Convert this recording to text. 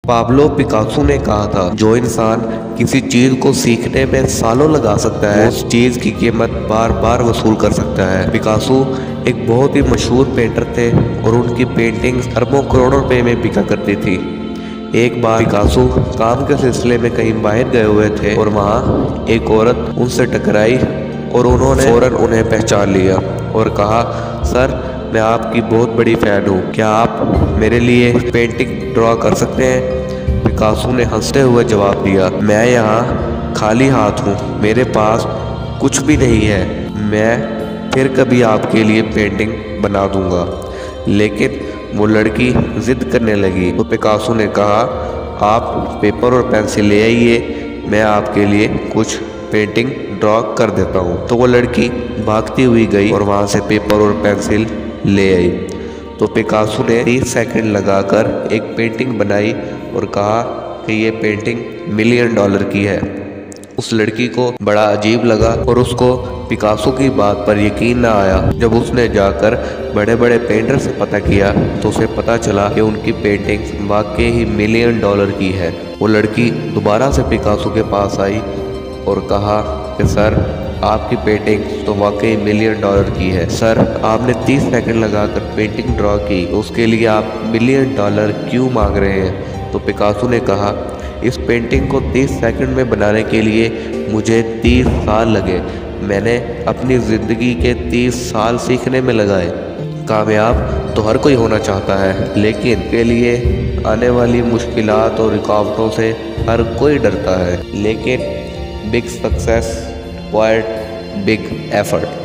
Pablo Picasso ने कहा था, जो इंसान किसी चीज को सीखने में सालों लगा सकता है, उस चीज की कीमत बार बार वसूल कर सकता है। पिकासो एक बहुत ही मशहूर पेंटर थे और उनकी पेंटिंग्स अरबों करोड़ों रुपए में बिका करती थी। एक बार पिकासो काम के सिलसिले में कहीं बाहर गए हुए थे और वहाँ एक औरत उनसे टकराई और उन्होंने फौरन उन्हें पहचान लिया और कहा, सर मैं आपकी बहुत बड़ी फैन हूँ, क्या आप मेरे लिए पेंटिंग ड्रॉ कर सकते हैं? पिकासो ने हंसते हुए जवाब दिया, मैं यहाँ खाली हाथ हूँ, मेरे पास कुछ भी नहीं है, मैं फिर कभी आपके लिए पेंटिंग बना दूंगा। लेकिन वो लड़की जिद करने लगी तो पिकासो ने कहा, आप पेपर और पेंसिल ले आइए, मैं आपके लिए कुछ पेंटिंग ड्रॉ कर देता हूँ। तो वो लड़की भागती हुई गई और वहाँ से पेपर और पेंसिल ले आई। तो पिकासो ने 30 सेकंड लगाकर एक पेंटिंग बनाई और कहा कि ये पेंटिंग $1 मिलियन की है। उस लड़की को बड़ा अजीब लगा और उसको पिकासो की बात पर यकीन न आया। जब उसने जाकर बड़े बड़े पेंटर से पता किया तो उसे पता चला कि उनकी पेंटिंग वाकई ही $1 मिलियन की है। वो लड़की दोबारा से पिकासो के पास आई और कहा कि सर आपकी पेंटिंग तो वाकई $1 मिलियन की है। सर आपने 30 सेकंड लगाकर पेंटिंग ड्रॉ की, तो उसके लिए आप $1 मिलियन क्यों मांग रहे हैं? तो पिकासो ने कहा, इस पेंटिंग को 30 सेकंड में बनाने के लिए मुझे 30 साल लगे, मैंने अपनी ज़िंदगी के 30 साल सीखने में लगाए। कामयाब तो हर कोई होना चाहता है, लेकिन के लिए आने वाली मुश्किलात और रुकावटों से हर कोई डरता है। लेकिन big success required big effort.